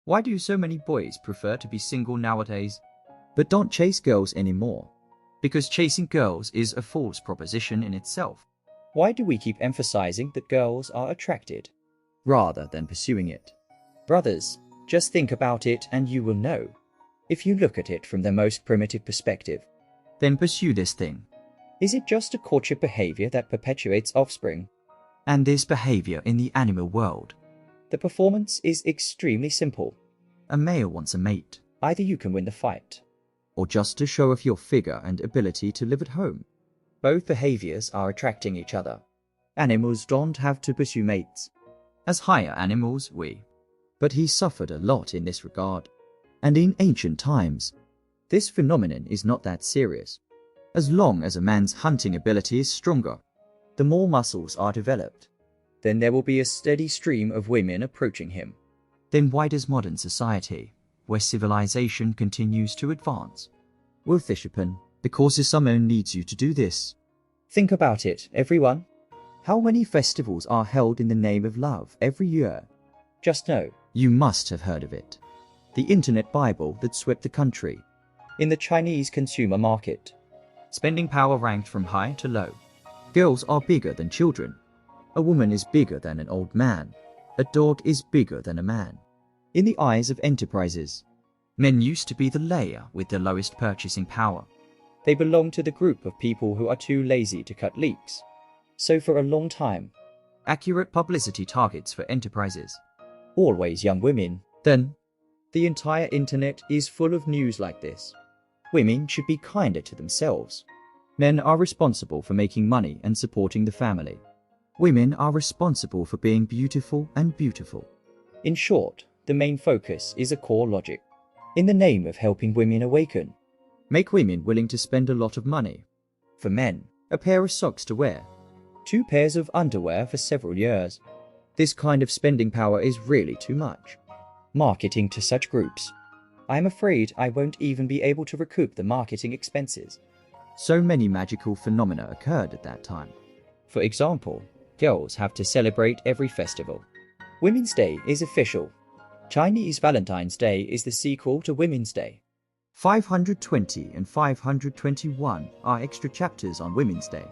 Why do so many boys prefer to be single nowadays? But don't chase girls anymore. Because chasing girls is a false proposition in itself. Why do we keep emphasizing that girls are attracted, Rather than pursuing it. brothers? Just think about it and you will know. If you look at it from the most primitive perspective, Then pursue this thing. is it just a courtship behavior that perpetuates offspring? And this behavior in the animal world. The performance is extremely simple. A male wants a mate. Either you can win the fight. Or just to show off your figure and ability to live at home. Both behaviors are attracting each other. Animals don't have to pursue mates. As higher animals, we. But he suffered a lot in this regard. And in ancient times, this phenomenon is not that serious. As long as a man's hunting ability is stronger, The more muscles are developed, then there will be a steady stream of women approaching him. Then why does modern society, where civilization continues to advance? Will Thishapen, because someone needs you to do this. Think about it, everyone. How many festivals are held in the name of love every year? Just know, You must have heard of it. The Internet Bible that swept the country. in the Chinese consumer market, Spending power ranked from high to low. Girls are bigger than children. A woman is bigger than an old man. A dog is bigger than a man. In the eyes of enterprises, Men used to be the layer with the lowest purchasing power. they belong to the group of people who are too lazy to cut leaks. So for a long time, Accurate publicity targets for enterprises. always young women. then The entire internet is full of news like this. Women should be kinder to themselves. men are responsible for making money and supporting the family. Women are responsible for being beautiful and beautiful. In short, the main focus is a core logic. In the name of helping women awaken. Make women willing to spend a lot of money. For men, A pair of socks to wear. 2 pairs of underwear for several years. This kind of spending power is really too much. Marketing to such groups. I'm afraid I won't even be able to recoup the marketing expenses. So many magical phenomena occurred at that time. For example, girls have to celebrate every festival. Women's Day is official. Chinese Valentine's Day is the sequel to Women's Day. 520 and 521 are extra chapters on Women's Day.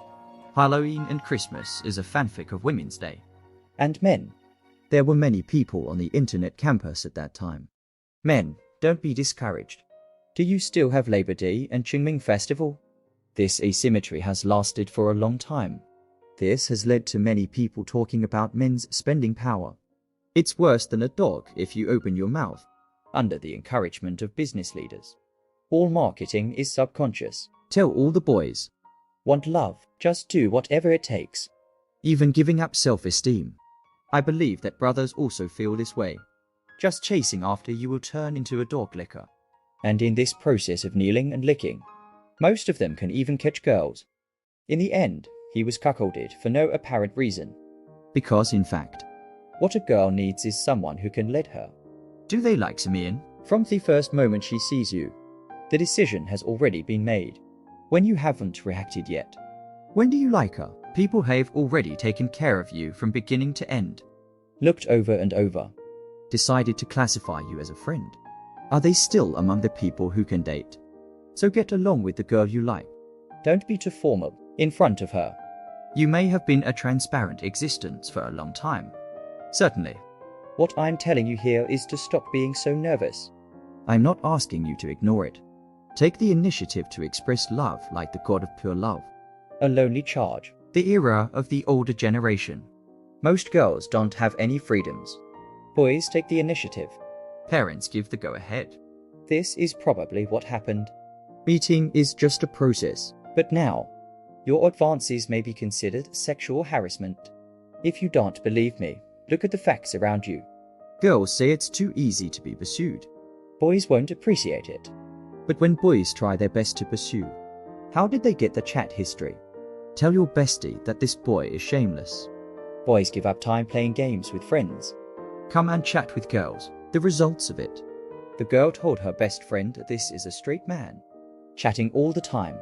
Halloween and Christmas is a fanfic of Women's Day. And men. There were many people on the internet campus at that time. Men, don't be discouraged. Do you still have Labor Day and Qingming Festival? This asymmetry has lasted for a long time. This has led to many people talking about men's spending power. It's worse than a dog if you open your mouth. Under the encouragement of business leaders. All marketing is subconscious. Tell all the boys, Want love, just do whatever it takes. even giving up self-esteem. I believe that brothers also feel this way. Just chasing after you will turn into a dog licker. And in this process of kneeling and licking, most of them can even catch girls. In the end, he was cuckolded for no apparent reason. Because in fact, What a girl needs is someone who can lead her. Do they like Simeon? From the first moment she sees you, the decision has already been made. When you haven't reacted yet, when do you like her? People have already taken care of you from beginning to end. looked over and over, Decided to classify you as a friend. Are they still among the people who can date? So get along with the girl you like. don't be too formal in front of her. You may have been a transparent existence for a long time. Certainly. What I'm telling you here is to stop being so nervous. I'm not asking you to ignore it. Take the initiative to express love like the God of pure love. A lonely charge. The era of the older generation. Most girls don't have any freedoms. Boys take the initiative. Parents give the go-ahead. This is probably what happened. Meeting is just a process. But now, your advances may be considered sexual harassment. If you don't believe me, look at the facts around you. Girls say it's too easy to be pursued. Boys won't appreciate it. But when boys try their best to pursue, How did they get the chat history? tell your bestie that this boy is shameless. Boys give up time playing games with friends. Come and chat with girls. The results of it. The girl told her best friend this is a straight man. Chatting all the time.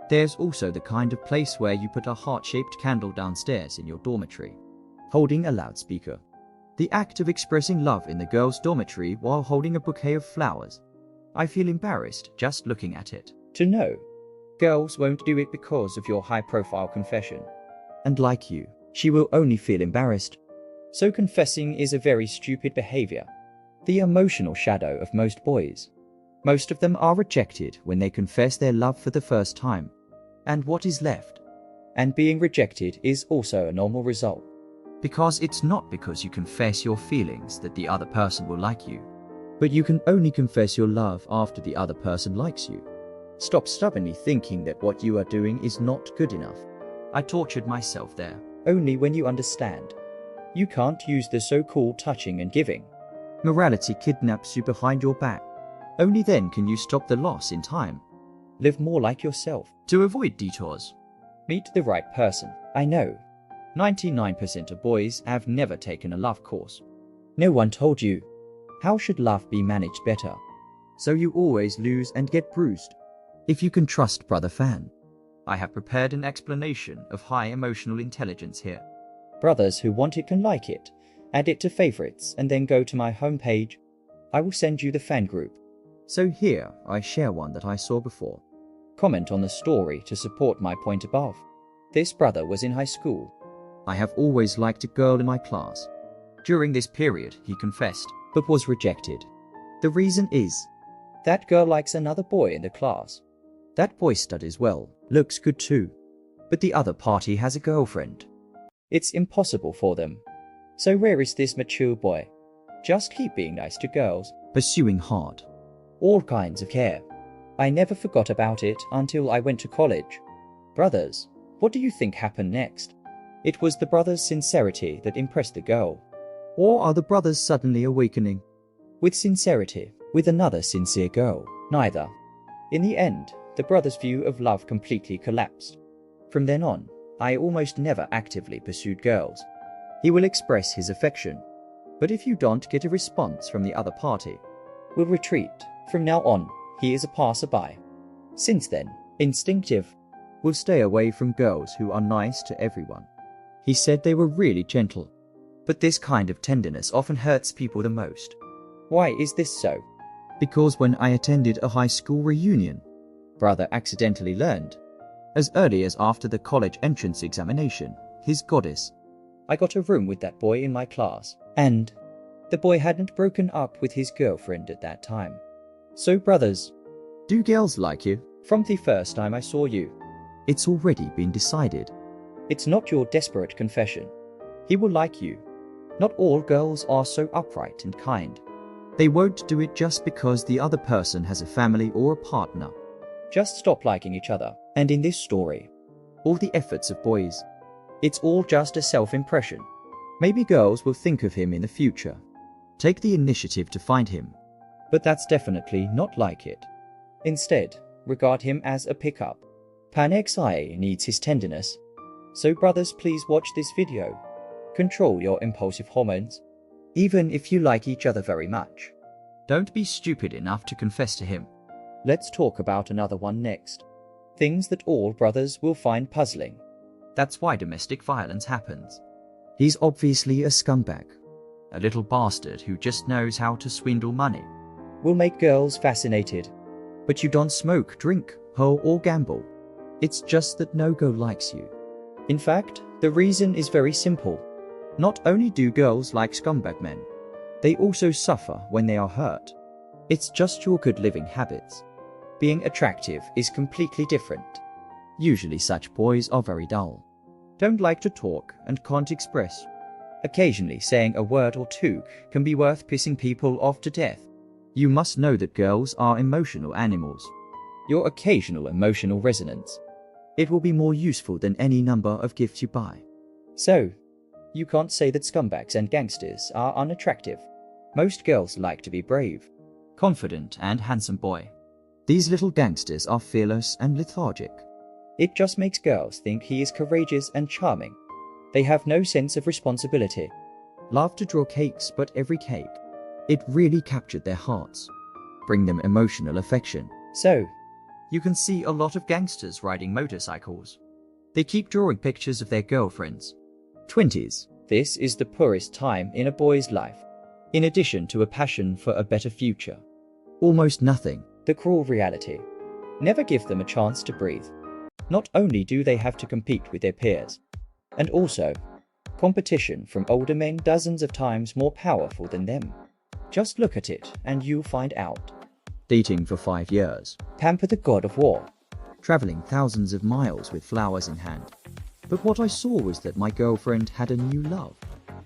There's also the kind of place where you put a heart-shaped candle downstairs in your dormitory. Holding a loudspeaker. The act of expressing love in the girls' dormitory while holding a bouquet of flowers. I feel embarrassed just looking at it. To know. Girls won't do it because of your high-profile confession. And like you, She will only feel embarrassed. So confessing is a very stupid behavior. The emotional shadow of most boys. most of them are rejected when they confess their love for the first time. And what is left? And being rejected is also a normal result. Because it's not because you confess your feelings that the other person will like you. But you can only confess your love after the other person likes you. Stop stubbornly thinking that what you are doing is not good enough. I tortured myself there. Only when you understand. You can't use the so-called touching and giving. Morality kidnaps you behind your back. Only then can you stop the loss in time. Live more like yourself. To avoid detours. Meet the right person. I know. 99% of boys have never taken a love course. No one told you. How should love be managed better? So you always lose and get bruised. If you can trust Brother Fan. I have prepared an explanation of high emotional intelligence here. Brothers who want it can like it, add it to favorites, and then go to my homepage. I will send you the fan group. So here I share one that I saw before. Comment on the story to support my point above. This brother was in high school. I have always liked a girl in my class. During this period, he confessed, but was rejected. The reason is, that girl likes another boy in the class. that boy studies well, looks good too. But the other party has a girlfriend. It's impossible for them. So where is this mature boy? Just keep being nice to girls. Pursuing hard. All kinds of care. I never forgot about it until I went to college. Brothers, what do you think happened next? It was the brother's sincerity that impressed the girl. Or are the brothers suddenly awakening? With sincerity, with another sincere girl. Neither. In the end, the brother's view of love completely collapsed. From then on, I almost never actively pursued girls. He will express his affection, but if you don't get a response from the other party, will retreat. From now on, he is a passerby. Since then, instinctive. Will stay away from girls who are nice to everyone. He said they were really gentle. but this kind of tenderness often hurts people the most. Why is this so? Because when I attended a high school reunion, Brother accidentally learned. as early as after the college entrance examination, his goddess. I got a room with that boy in my class, and the boy hadn't broken up with his girlfriend at that time. So brothers, Do girls like you? from the first time I saw you, It's already been decided. it's not your desperate confession. He will like you. Not all girls are so upright and kind. They won't do it just because the other person has a family or a partner. Just stop liking each other. And in this story, All the efforts of boys. it's all just a self-impression. Maybe girls will think of him in the future. Take the initiative to find him. But that's definitely not like it. Instead, regard him as a pickup. Pan XI needs his tenderness. So brothers, please watch this video. Control your impulsive hormones, even if you like each other very much. Don't be stupid enough to confess to him. Let's talk about another one next. Things that all brothers will find puzzling. That's why domestic violence happens. He's obviously a scumbag. A little bastard who just knows how to swindle money. Will make girls fascinated. But you don't smoke, drink, hoe, or gamble. It's just that no girl likes you. In fact, the reason is very simple. Not only do girls like scumbag men, they also suffer when they are hurt. It's just your good living habits. Being attractive is completely different. Usually such boys are very dull. Don't like to talk and can't express. Occasionally saying a word or two can be worth pissing people off to death. You must know that girls are emotional animals. Your occasional emotional resonance. It will be more useful than any number of gifts you buy. So, you can't say that scumbags and gangsters are unattractive. Most girls like to be brave. Confident and handsome boy. These little gangsters are fearless and lethargic. It just makes girls think he is courageous and charming. They have no sense of responsibility. Love to draw cakes, but every cake. It really captured their hearts. Bring them emotional affection. So, You can see a lot of gangsters riding motorcycles. They keep drawing pictures of their girlfriends. 20s. This is the poorest time in a boy's life, in addition to a passion for a better future. Almost nothing. The cruel reality. Never give them a chance to breathe. Not only do they have to compete with their peers, and also, competition from older men dozens of times more powerful than them. Just look at it and you'll find out. Dating for 5 years. Pamper the god of war. Traveling thousands of miles with flowers in hand. But what I saw was that my girlfriend had a new love.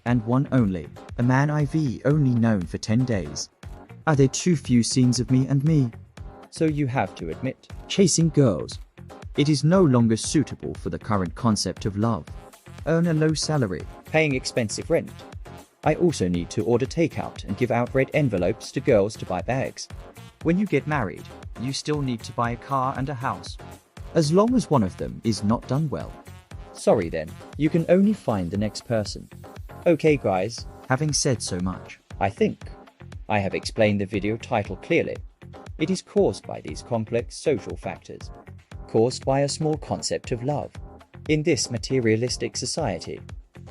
And one only. A man I've only known for 10 days. Are there too few scenes of me and me? So you have to admit, Chasing girls. It is no longer suitable for the current concept of love. Earn a low salary. paying expensive rent. I also need to order takeout and give out red envelopes to girls to buy bags. When you get married, you still need to buy a car and a house. As long as one of them is not done well. Sorry then, you can only find the next person. Okay guys, Having said so much, I think I have explained the video title clearly. It is caused by these complex social factors, caused by a small concept of love. In this materialistic society,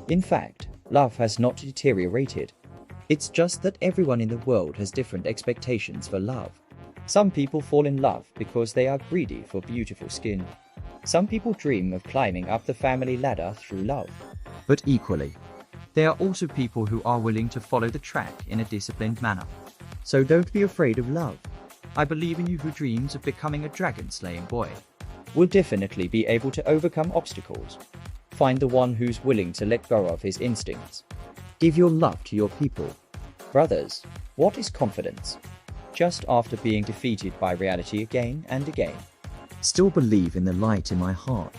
in fact, love has not deteriorated. It's just that everyone in the world has different expectations for love. Some people fall in love because they are greedy for beautiful skin. Some people dream of climbing up the family ladder through love. But equally, there are also people who are willing to follow the track in a disciplined manner. so don't be afraid of love. I believe in you who dreams of becoming a dragon-slaying boy. Will definitely be able to overcome obstacles. Find the one who's willing to let go of his instincts. Give your love to your people. Brothers, what is confidence? Just after being defeated by reality again and again. Still believe in the light in my heart.